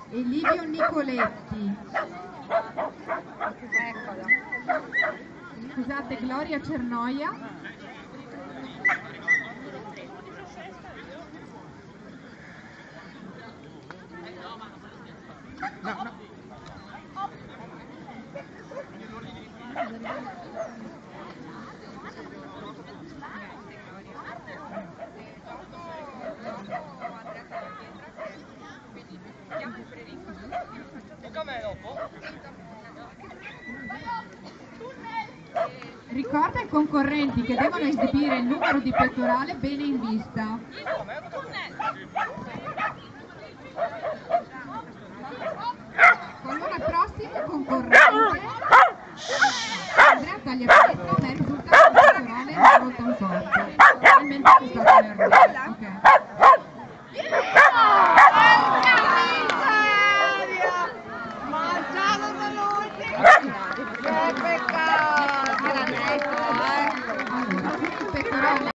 Livio Nicoletti. Eccola. Scusate, Gloria Cernoia. Ricorda ai concorrenti che devono esibire il numero di pettorale bene in vista.